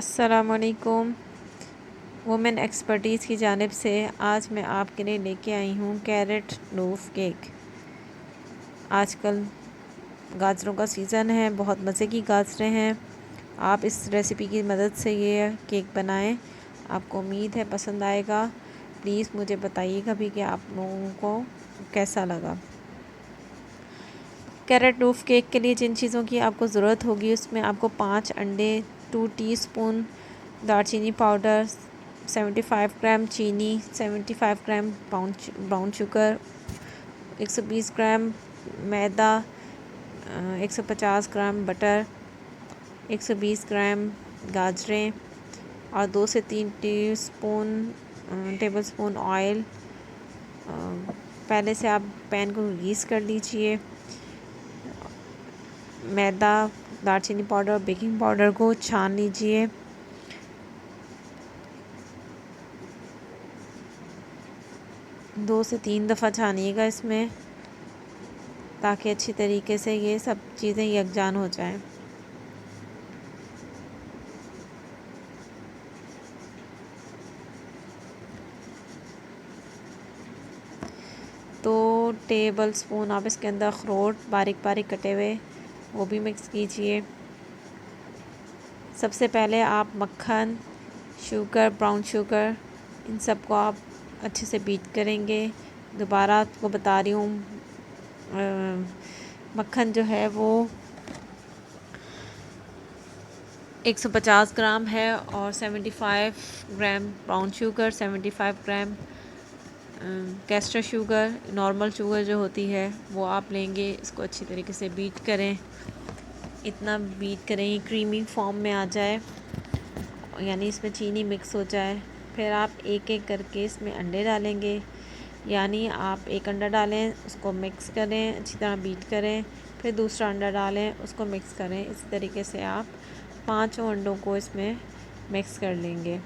अस्सलामुअलैकुम। Women expertise की जानिब से आज मैं आपके लिए लेके आई हूँ कैरेट लूफ केक। आजकल गाजरों का सीज़न है, बहुत मज़े की गाजरें हैं। आप इस रेसिपी की मदद से ये केक बनाएं, आपको उम्मीद है पसंद आएगा। प्लीज़ मुझे बताइएगा भी कि आप लोगों को कैसा लगा। कैरेट लूफ केक के लिए जिन चीज़ों की आपको ज़रूरत होगी उसमें आपको 5 अंडे, 2 टीस्पून दालचीनी पाउडर, 75 ग्राम चीनी, 75 ग्राम ब्राउन शुगर, 120 ग्राम मैदा, 150 ग्राम बटर, 120 ग्राम गाजरें और 2 से 3 टेबलस्पून ऑयल। पहले से आप पैन को ग्रीस कर लीजिए। मैदा, दालचीनी पाउडर और बेकिंग पाउडर को छान लीजिए। दो से 3 दफ़ा छानिएगा इसमें, ताकि अच्छी तरीके से ये सब चीज़ें यकजान हो जाएं। तो टेबल स्पून आप इसके अंदर अखरोट बारीक बारीक कटे हुए वो भी मिक्स कीजिए। सबसे पहले आप मक्खन, शुगर, ब्राउन शुगर, इन सब को आप अच्छे से बीट करेंगे। दोबारा आपको बता रही हूँ, मक्खन जो है वो 150 ग्राम है और 75 ग्राम ब्राउन शुगर, 75 ग्राम कैस्टर शुगर, नॉर्मल शुगर जो होती है वो आप लेंगे। इसको अच्छी तरीके से बीट करें, इतना बीट करें क्रीमी फॉर्म में आ जाए, यानी इसमें चीनी मिक्स हो जाए। फिर आप एक एक करके इसमें अंडे डालेंगे, यानी आप एक अंडा डालें, उसको मिक्स करें, अच्छी तरह बीट करें, फिर दूसरा अंडा डालें, उसको मिक्स करें। इस तरीके से आप 5 अंडों को इसमें मिक्स कर लेंगे।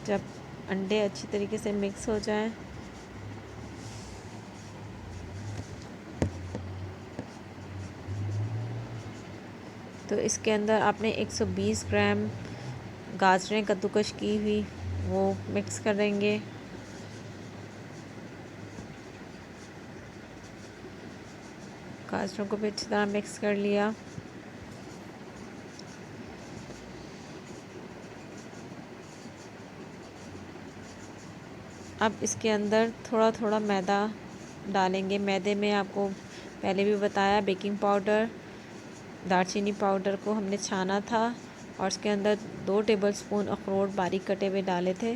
जब अंडे अच्छी तरीके से मिक्स हो जाएं, तो इसके अंदर आपने 120 ग्राम गाजरें कद्दूकश की हुई वो मिक्स करेंगे। गाजरों को भी अच्छी तरह मिक्स कर लिया। अब इसके अंदर थोड़ा थोड़ा मैदा डालेंगे। मैदे में आपको पहले भी बताया, बेकिंग पाउडर, दालचीनी पाउडर को हमने छाना था और इसके अंदर 2 टेबलस्पून अखरोट बारीक कटे हुए डाले थे।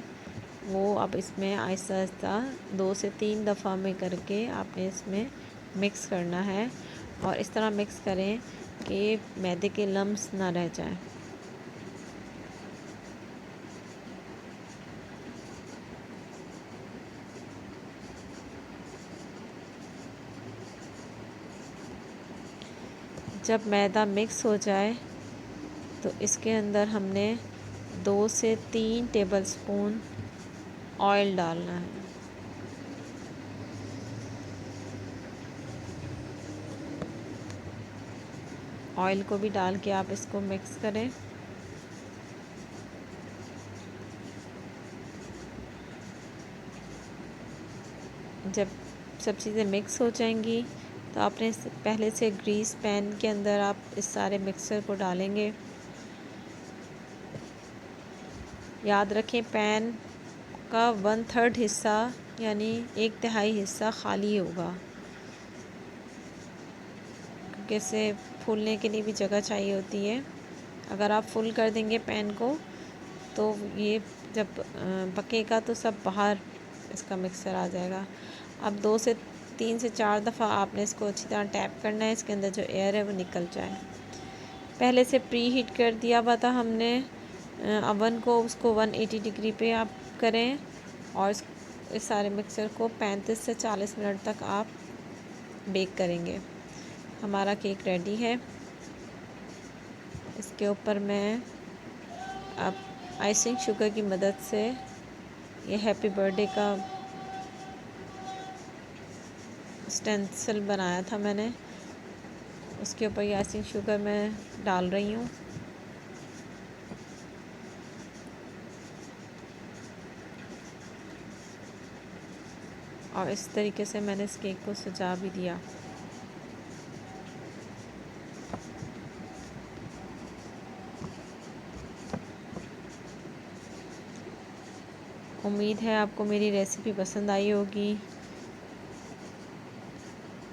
वो अब इसमें आहिस्ता आहिस्ता 2 से 3 दफ़ा में करके आपने इसमें मिक्स करना है और इस तरह मिक्स करें कि मैदे के लम्स ना रह जाएं। जब मैदा मिक्स हो जाए तो इसके अंदर हमने 2 से 3 टेबलस्पून ऑयल डालना है। ऑयल को भी डाल के आप इसको मिक्स करें। जब सब चीज़ें मिक्स हो जाएंगी तो आपने पहले से ग्रीस पैन के अंदर आप इस सारे मिक्सचर को डालेंगे। याद रखें, पैन का 1/3 हिस्सा यानी 1/3 हिस्सा खाली होगा, क्योंकि इसे फूलने के लिए भी जगह चाहिए होती है। अगर आप फुल कर देंगे पैन को तो ये जब पकेगा तो सब बाहर इसका मिक्सचर आ जाएगा। अब 2 से 3 से 4 दफ़ा आपने इसको अच्छी तरह टैप करना है, इसके अंदर जो एयर है वो निकल जाए। पहले से प्री हीट कर दिया हुआ था हमने अवन को, उसको 180 डिग्री पे आप करें और इस सारे मिक्सचर को 35 से 40 मिनट तक आप बेक करेंगे। हमारा केक रेडी है। इसके ऊपर मैं अब आइसिंग शुगर की मदद से ये हैप्पी बर्थडे का स्टेंसिल बनाया था मैंने, उसके ऊपर ये आइसिंग शुगर मैं डाल रही हूँ। और इस तरीके से मैंने इस केक को सजा भी दिया। उम्मीद है आपको मेरी रेसिपी पसंद आई होगी।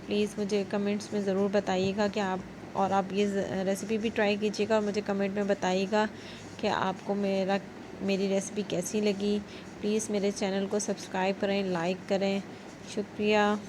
प्लीज़ मुझे कमेंट्स में ज़रूर बताइएगा कि आप ये रेसिपी भी ट्राई कीजिएगा और मुझे कमेंट में बताइएगा कि आपको मेरी रेसिपी कैसी लगी। प्लीज़ मेरे चैनल को सब्सक्राइब करें, लाइक करें। शुक्रिया।